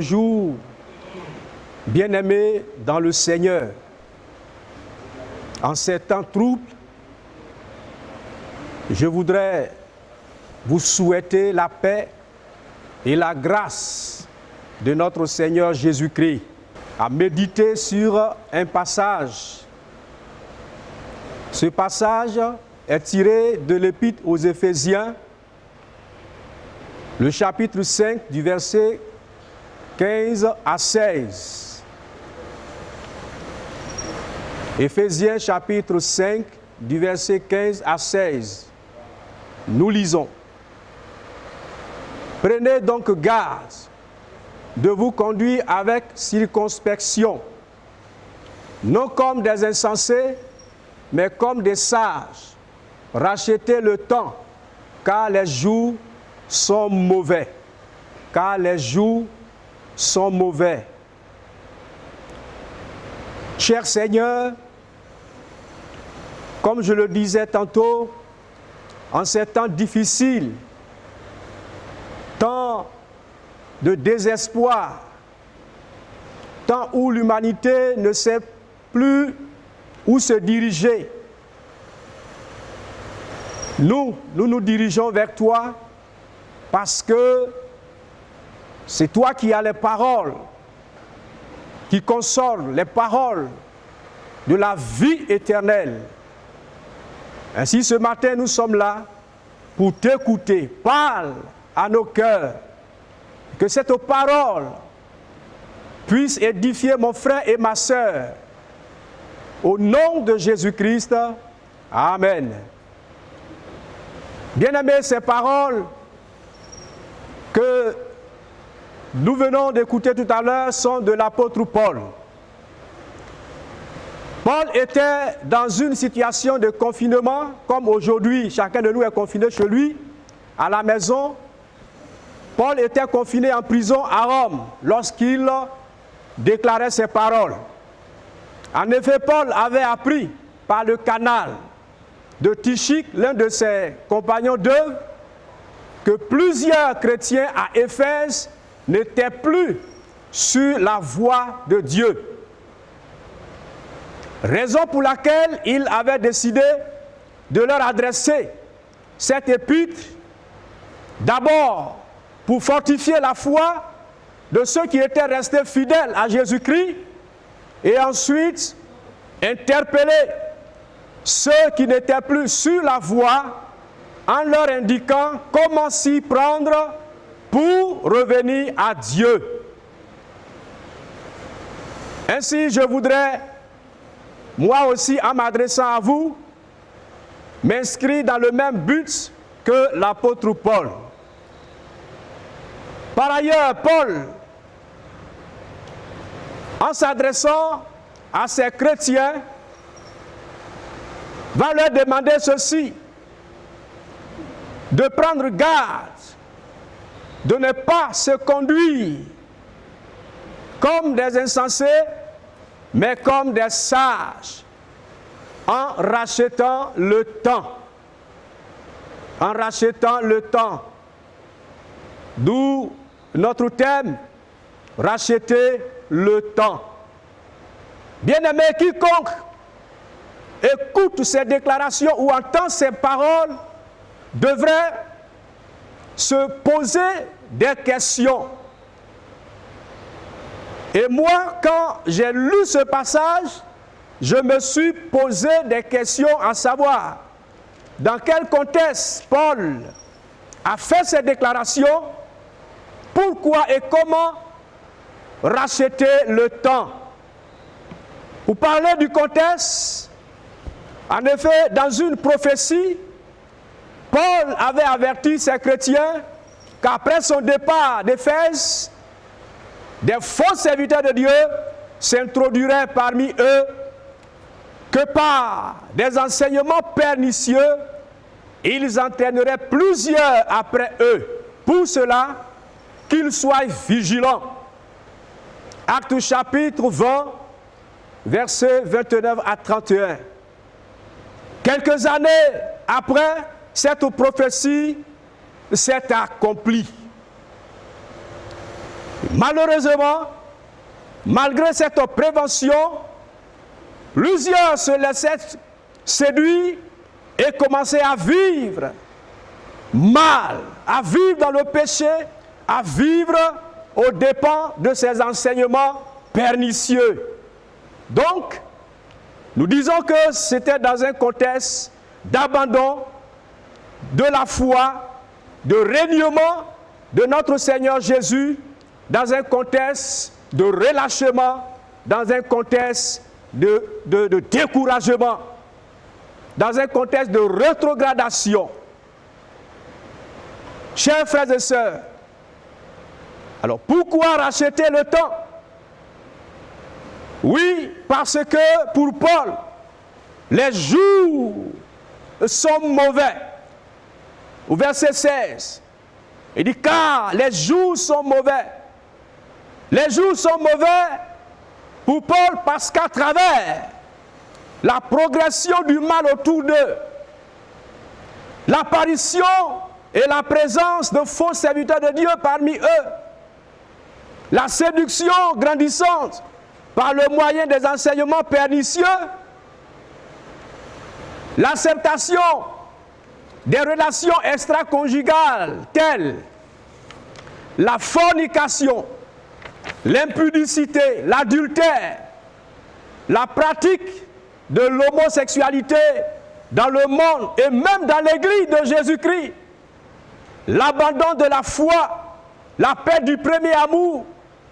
bonjour, bien-aimés dans le Seigneur. En ces temps troubles, je voudrais vous souhaiter la paix et la grâce de notre Seigneur Jésus-Christ, à méditer sur un passage. Ce passage est tiré de l'Épître aux Éphésiens, le chapitre 5 du verset 15 à 16. Éphésiens chapitre 5 du verset 15 à 16. Nous lisons. Prenez donc garde de vous conduire avec circonspection, non comme des insensés, mais comme des sages. Rachetez le temps, car les jours sont mauvais. Car les jours sont mauvais. Cher Seigneur, comme je le disais tantôt, en ces temps difficiles, temps de désespoir, temps où l'humanité ne sait plus où se diriger, nous nous dirigeons vers toi parce que c'est toi qui as les paroles, qui consolent, les paroles de la vie éternelle. Ainsi, ce matin, nous sommes là pour t'écouter. Parle à nos cœurs. Que cette parole puisse édifier mon frère et ma sœur. Au nom de Jésus-Christ, Amen. Bien-aimés, ces paroles que nous venons d'écouter tout à l'heure sont de l'apôtre Paul. Paul était dans une situation de confinement, comme aujourd'hui, chacun de nous est confiné chez lui, à la maison. Paul était confiné en prison à Rome lorsqu'il déclarait ces paroles. En effet, Paul avait appris par le canal de Tychique, l'un de ses compagnons d'œuvre, que plusieurs chrétiens à Éphèse n'étaient plus sur la voie de Dieu. Raison pour laquelle il avait décidé de leur adresser cette épître, d'abord pour fortifier la foi de ceux qui étaient restés fidèles à Jésus-Christ, et ensuite interpeller ceux qui n'étaient plus sur la voie en leur indiquant comment s'y prendre pour revenir à Dieu. Ainsi, je voudrais, moi aussi, en m'adressant à vous, m'inscrire dans le même but que l'apôtre Paul. Par ailleurs, Paul, en s'adressant à ces chrétiens, va leur demander ceci: de prendre garde, de ne pas se conduire comme des insensés, mais comme des sages, en rachetant le temps. En rachetant le temps. D'où notre thème, racheter le temps. Bien-aimé, quiconque écoute ces déclarations ou entend ces paroles devrait se poser des questions. Et moi, quand j'ai lu ce passage, je me suis posé des questions à savoir dans quel contexte Paul a fait ces déclarations, pourquoi et comment racheter le temps. Pour parler du contexte, en effet, dans une prophétie, Paul avait averti ses chrétiens qu'après son départ d'Éphèse, des faux serviteurs de Dieu s'introduiraient parmi eux, que par des enseignements pernicieux, ils entraîneraient plusieurs après eux. Pour cela, qu'ils soient vigilants. Actes chapitre 20, versets 29 à 31. Quelques années après, cette prophétie s'est accomplie. Malheureusement, malgré cette prévention, plusieurs se laissaient séduire et commençaient à vivre mal, à vivre dans le péché, à vivre aux dépens de ces enseignements pernicieux. Donc, nous disons que c'était dans un contexte d'abandon de la foi, de reniement de notre Seigneur Jésus, dans un contexte de relâchement, dans un contexte de découragement, dans un contexte de rétrogradation. Chers frères et sœurs, alors pourquoi racheter le temps? Oui, parce que pour Paul, les jours sont mauvais. Au verset 16, il dit, car les jours sont mauvais. Les jours sont mauvais pour Paul parce qu'à travers la progression du mal autour d'eux, l'apparition et la présence de faux serviteurs de Dieu parmi eux, la séduction grandissante par le moyen des enseignements pernicieux, l'acceptation des relations extra-conjugales telles la fornication, l'impudicité, l'adultère, la pratique de l'homosexualité dans le monde et même dans l'église de Jésus-Christ, l'abandon de la foi, la perte du premier amour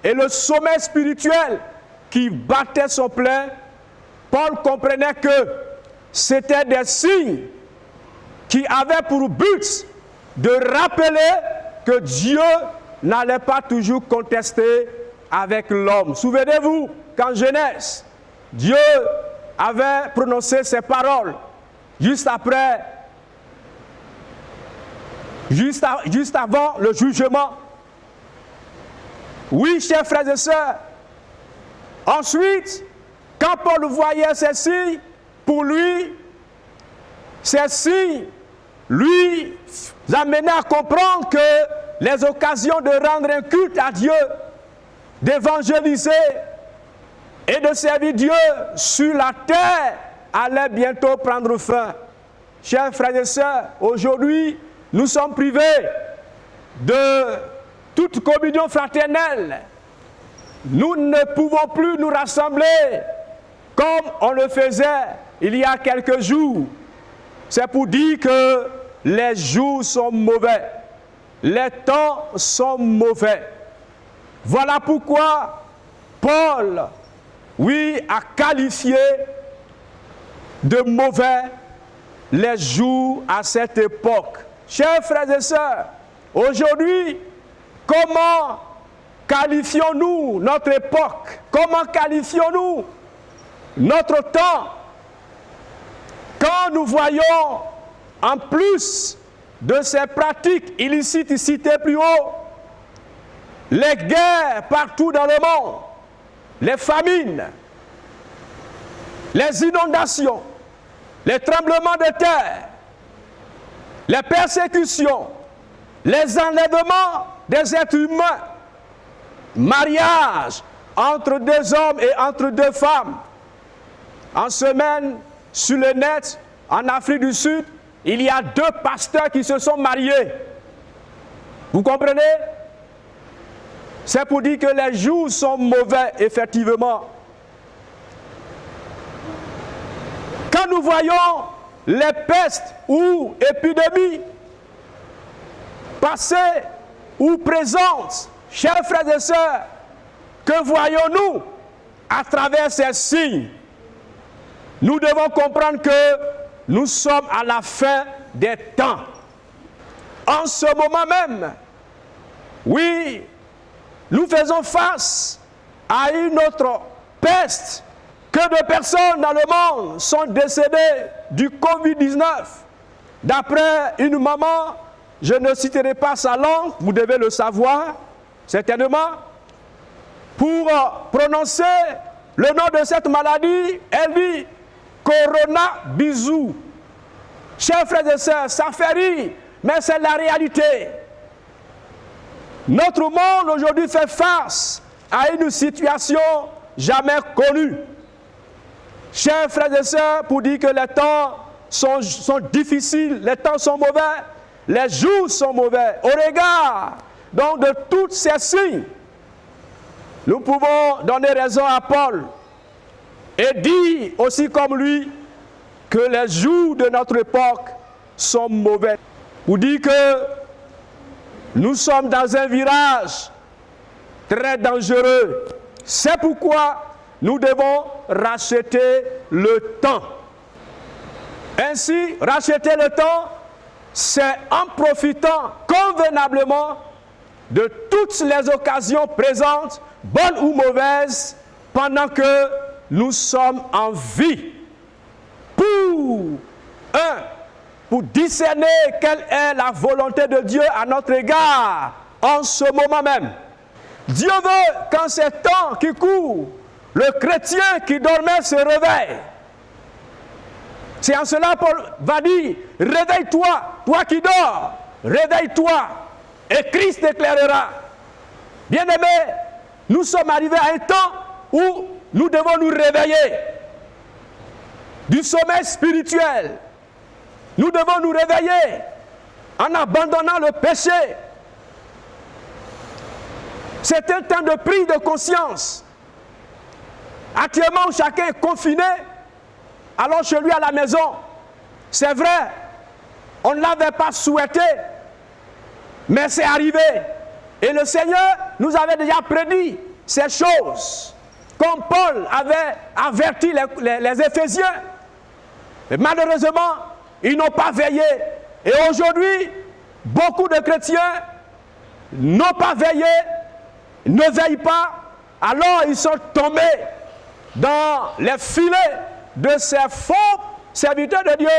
et le sommeil spirituel qui battait son plein, Paul comprenait que c'était des signes qui avaient pour but de rappeler que Dieu n'allait pas toujours contester avec l'homme. Souvenez-vous qu'en Genèse, Dieu avait prononcé ces paroles juste avant le jugement. Oui, chers frères et sœurs. Ensuite, quand Paul voyait ces signes, pour lui, ces signes lui amenaient à comprendre que les occasions de rendre un culte à Dieu, d'évangéliser et de servir Dieu sur la terre allaient bientôt prendre fin. Chers frères et sœurs, aujourd'hui, nous sommes privés de toute communion fraternelle. Nous ne pouvons plus nous rassembler comme on le faisait il y a quelques jours. C'est pour dire que les jours sont mauvais, les temps sont mauvais. Voilà pourquoi Paul, oui, a qualifié de mauvais les jours à cette époque. Chers frères et sœurs, aujourd'hui, comment qualifions-nous notre époque? Comment qualifions-nous notre temps? Quand nous voyons, en plus de ces pratiques illicites citées plus haut, les guerres partout dans le monde, les famines, les inondations, les tremblements de terre, les persécutions, les enlèvements des êtres humains, mariage entre deux hommes et entre deux femmes. En semaine, sur le net, en Afrique du Sud, il y a 2 pasteurs qui se sont mariés. Vous comprenez? C'est pour dire que les jours sont mauvais, effectivement. Quand nous voyons les pestes ou épidémies passées ou présentes, chers frères et sœurs, que voyons-nous à travers ces signes? Nous devons comprendre que nous sommes à la fin des temps. En ce moment même, oui, nous faisons face à une autre peste, que de personnes dans le monde sont décédées du Covid-19. D'après une maman, je ne citerai pas sa langue, vous devez le savoir, certainement, pour prononcer le nom de cette maladie, elle dit Corona bisou. Chers frères et sœurs, ça fait rire, mais c'est la réalité. Notre monde aujourd'hui fait face à une situation jamais connue. Chers frères et sœurs, pour dire que les temps sont difficiles, les temps sont mauvais, les jours sont mauvais. Au regard donc de tous ces signes, nous pouvons donner raison à Paul et dire aussi comme lui que les jours de notre époque sont mauvais. Pour dire que nous sommes dans un virage très dangereux. C'est pourquoi nous devons racheter le temps. Ainsi, racheter le temps, c'est en profitant convenablement de toutes les occasions présentes, bonnes ou mauvaises, pendant que nous sommes en vie. Pour discerner quelle est la volonté de Dieu à notre égard en ce moment même. Dieu veut qu'en ces temps qui courent, le chrétien qui dormait se réveille. C'est en cela Paul va dire, réveille-toi, toi qui dors, réveille-toi, et Christ t'éclairera. Bien-aimés, nous sommes arrivés à un temps où nous devons nous réveiller du sommeil spirituel. Nous devons nous réveiller en abandonnant le péché. C'est un temps de prise de conscience. Actuellement, chacun est confiné, allons chez lui à la maison. C'est vrai, on ne l'avait pas souhaité, mais c'est arrivé. Et le Seigneur nous avait déjà prédit ces choses, comme Paul avait averti les Éphésiens. Mais malheureusement, ils n'ont pas veillé. Et aujourd'hui, beaucoup de chrétiens n'ont pas veillé, ne veillent pas, alors ils sont tombés dans les filets de ces faux serviteurs de Dieu.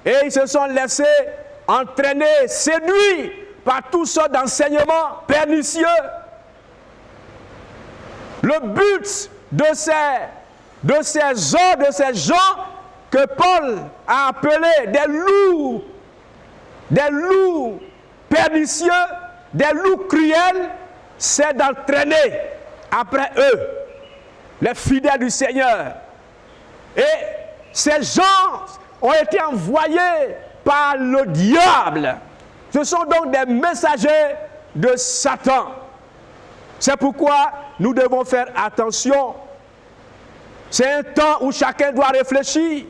Et ils se sont laissés entraîner, séduits par toutes sortes d'enseignements pernicieux. Le but de ces hommes, de ces gens que Paul a appelés des loups pernicieux, des loups cruels, c'est d'entraîner après eux les fidèles du Seigneur. Et ces gens ont été envoyés par le diable. Ce sont donc des messagers de Satan. C'est pourquoi nous devons faire attention. C'est un temps où chacun doit réfléchir.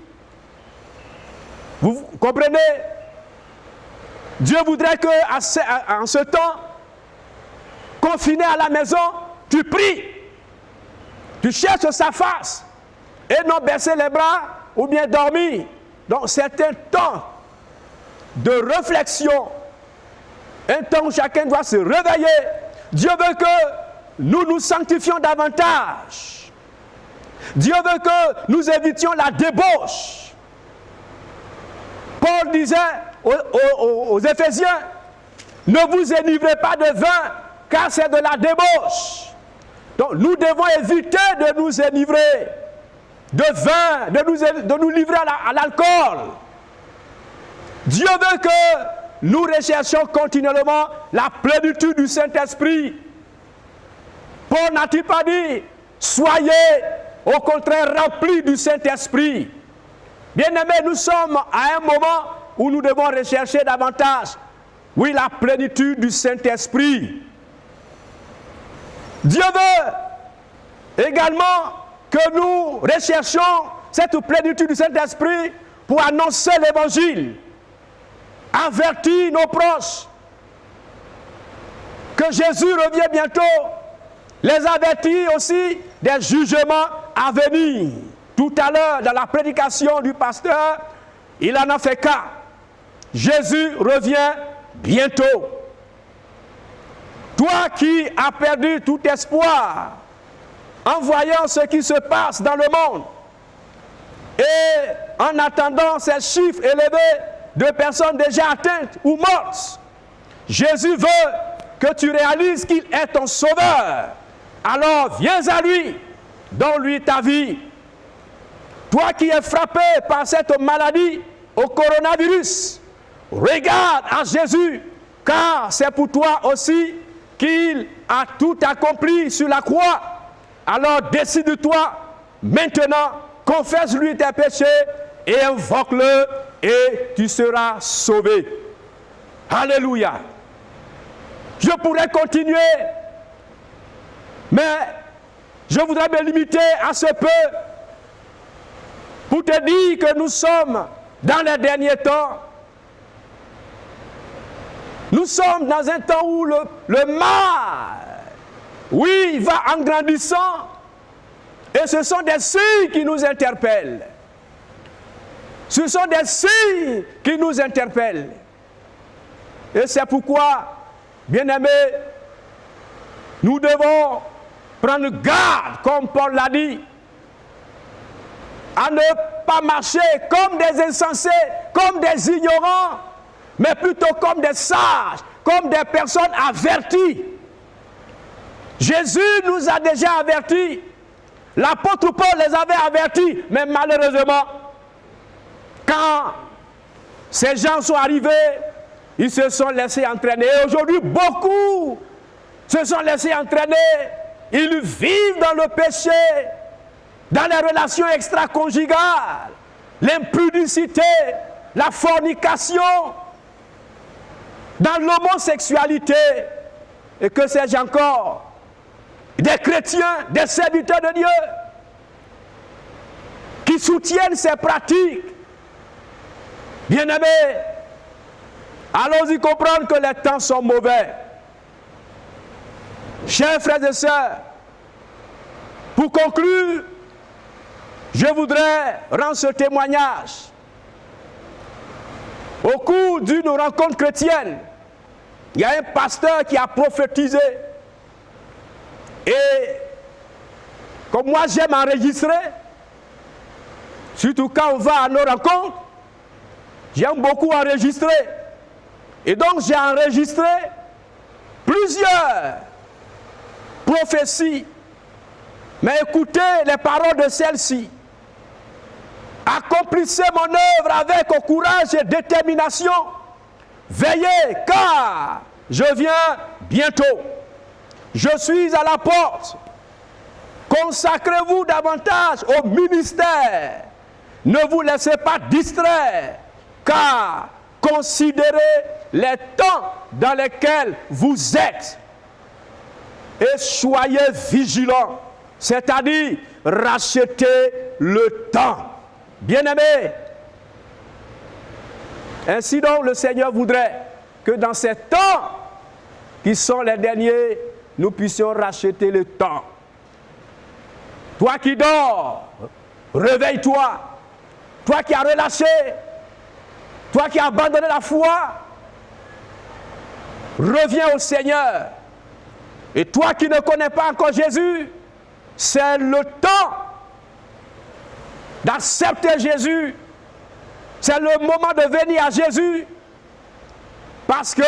Vous comprenez? Dieu voudrait qu'en ce temps, confiné à la maison, tu pries. Tu cherches sa face. Et non baisser les bras ou bien dormir. Donc c'est un temps de réflexion. Un temps où chacun doit se réveiller. Dieu veut que nous nous sanctifions davantage. Dieu veut que nous évitions la débauche. Paul disait aux Éphésiens, ne vous enivrez pas de vin, car c'est de la débauche. Donc nous devons éviter de nous enivrer de vin, de nous livrer à l'alcool. Dieu veut que nous recherchions continuellement la plénitude du Saint-Esprit. Paul n'a-t-il pas dit, soyez au contraire remplis du Saint-Esprit. Bien-aimés, nous sommes à un moment où nous devons rechercher davantage, oui, la plénitude du Saint-Esprit. Dieu veut également que nous recherchions cette plénitude du Saint-Esprit pour annoncer l'Évangile, avertir nos proches que Jésus revient bientôt, les avertir aussi des jugements à venir. Tout à l'heure, dans la prédication du pasteur, il en a fait cas. Jésus revient bientôt. Toi qui as perdu tout espoir en voyant ce qui se passe dans le monde et en attendant ces chiffres élevés de personnes déjà atteintes ou mortes, Jésus veut que tu réalises qu'il est ton sauveur. Alors viens à lui, donne-lui ta vie. Toi qui es frappé par cette maladie, au coronavirus, regarde à Jésus, car c'est pour toi aussi qu'il a tout accompli sur la croix. Alors décide-toi maintenant, confesse-lui tes péchés et invoque-le et tu seras sauvé. Alléluia. Je pourrais continuer, mais je voudrais me limiter à ce peu pour te dire que nous sommes dans les derniers temps. Nous sommes dans un temps où le mal, oui, va en grandissant. Et ce sont des signes qui nous interpellent. Ce sont des signes qui nous interpellent. Et c'est pourquoi, bien-aimés, nous devons prendre garde, comme Paul l'a dit, à ne pas marcher comme des insensés, comme des ignorants, mais plutôt comme des sages, comme des personnes averties. Jésus nous a déjà avertis. L'apôtre Paul les avait avertis, mais malheureusement, quand ces gens sont arrivés, ils se sont laissés entraîner. Et aujourd'hui, beaucoup se sont laissés entraîner. Ils vivent dans le péché, dans les relations extra-conjugales, l'impudicité, la fornication, dans l'homosexualité. Et que sais-je encore? Des chrétiens, des serviteurs de Dieu, qui soutiennent ces pratiques. Bien-aimés, allons-y comprendre que les temps sont mauvais. Chers frères et sœurs, pour conclure, je voudrais rendre ce témoignage. Au cours d'une rencontre chrétienne, il y a un pasteur qui a prophétisé. Et comme moi j'aime enregistrer, surtout quand on va à nos rencontres, j'aime beaucoup enregistrer. Et donc j'ai enregistré plusieurs prophéties. Mais écoutez les paroles de celle-ci. Accomplissez mon œuvre avec courage et détermination. Veillez, car je viens bientôt. Je suis à la porte. Consacrez-vous davantage au ministère. Ne vous laissez pas distraire, car considérez les temps dans lesquels vous êtes. Et soyez vigilants, c'est-à-dire rachetez le temps. Bien-aimés, ainsi donc le Seigneur voudrait que dans ces temps qui sont les derniers, nous puissions racheter le temps. Toi qui dors, réveille-toi. Toi qui as relâché, toi qui as abandonné la foi, reviens au Seigneur. Et toi qui ne connais pas encore Jésus, c'est le temps d'accepter Jésus. C'est le moment de venir à Jésus. Parce que,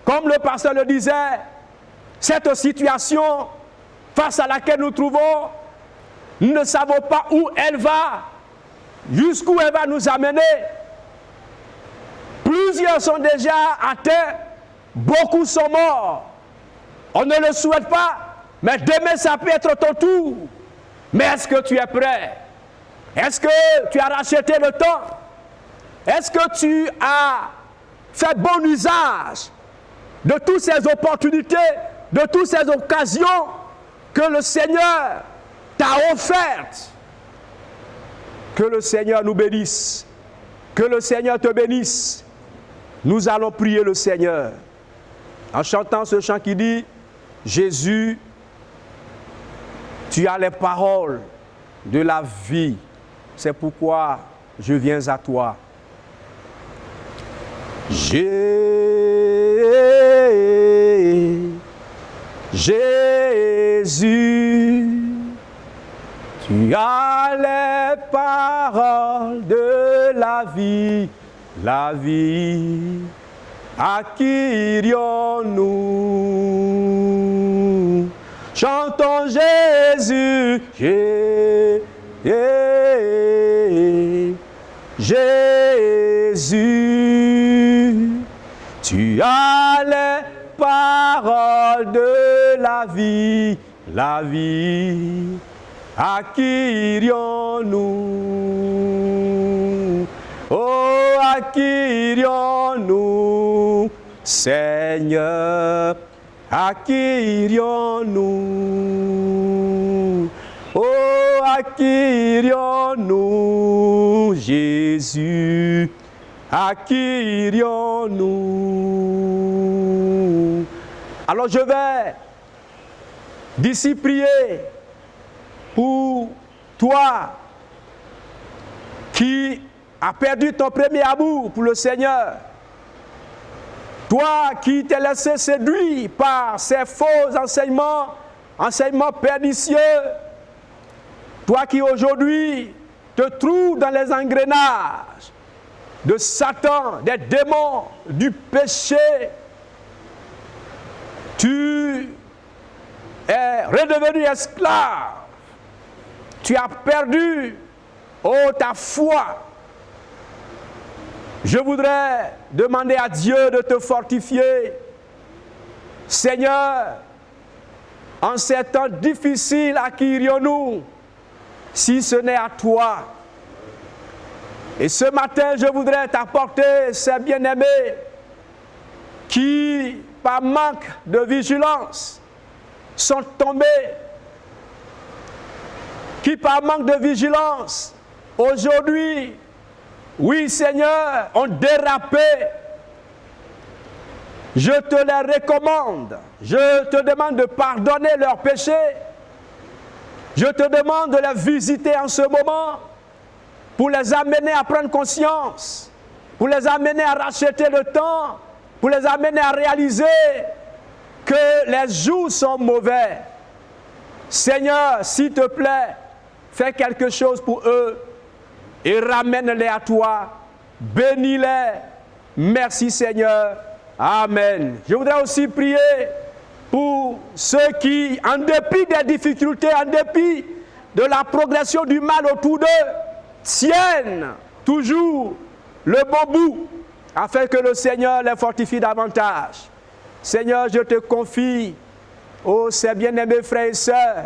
comme le pasteur le disait, cette situation face à laquelle nous trouvons, nous ne savons pas où elle va, jusqu'où elle va nous amener. Plusieurs sont déjà atteints, beaucoup sont morts. On ne le souhaite pas, mais demain ça peut être ton tour. Mais est-ce que tu es prêt? Est-ce que tu as racheté le temps? Est-ce que tu as fait bon usage de toutes ces opportunités, de toutes ces occasions que le Seigneur t'a offertes? Que le Seigneur nous bénisse. Que le Seigneur te bénisse. Nous allons prier le Seigneur en chantant ce chant qui dit: Jésus, tu as les paroles de la vie. C'est pourquoi je viens à toi. Jésus, tu as les paroles de la vie. La vie, à qui irions-nous? Chantons Jésus, Jésus, tu as les paroles la vie, à qui irions-nous? Oh, à qui irions-nous, Seigneur? À qui irions-nous? Oh, à qui irions-nous, Jésus? À qui irions-nous? Alors je vais d'ici prier pour toi qui as perdu ton premier amour pour le Seigneur. Toi qui t'es laissé séduire par ces faux enseignements pernicieux. Toi qui aujourd'hui te trouves dans les engrenages de Satan, des démons, du péché. Tu es redevenu esclave. Tu as perdu, ta foi. Je voudrais demander à Dieu de te fortifier. Seigneur, en ces temps difficiles, à qui irions-nous si ce n'est à toi? Et ce matin, je voudrais t'apporter ces bien-aimés qui, par manque de vigilance, sont tombés, qui par manque de vigilance, aujourd'hui, oui Seigneur, ont dérapé. Je te les recommande, je te demande de pardonner leurs péchés, je te demande de les visiter en ce moment, pour les amener à prendre conscience, pour les amener à racheter le temps, pour les amener à réaliser que les jours sont mauvais. Seigneur, s'il te plaît, fais quelque chose pour eux et ramène-les à toi. Bénis-les. Merci Seigneur. Amen. Je voudrais aussi prier pour ceux qui, en dépit des difficultés, en dépit de la progression du mal autour d'eux, tiennent toujours le bon bout, afin que le Seigneur les fortifie davantage. Seigneur, je te confie, ces bien-aimés frères et sœurs,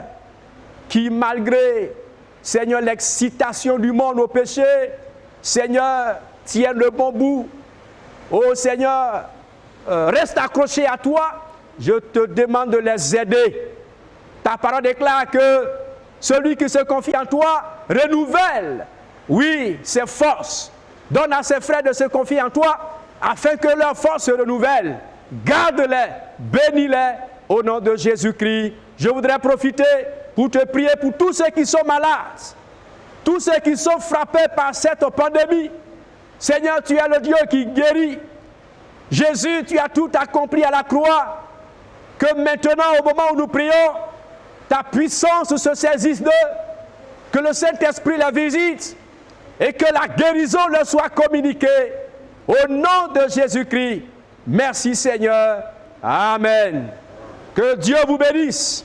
qui malgré, Seigneur, l'excitation du monde au péché, Seigneur, tiennent le bon bout. Seigneur, reste accroché à toi, je te demande de les aider. Ta parole déclare que celui qui se confie en toi renouvelle, oui, ses forces. Donne à ses frères de se confier en toi, afin que leur force se renouvelle. Garde-les, bénis-les, au nom de Jésus-Christ. Je voudrais profiter pour te prier pour tous ceux qui sont malades, tous ceux qui sont frappés par cette pandémie. Seigneur, tu es le Dieu qui guérit. Jésus, tu as tout accompli à la croix. Que maintenant, au moment où nous prions, ta puissance se saisisse d'eux, que le Saint-Esprit les visite et que la guérison leur soit communiquée. Au nom de Jésus-Christ. Merci Seigneur. Amen. Que Dieu vous bénisse.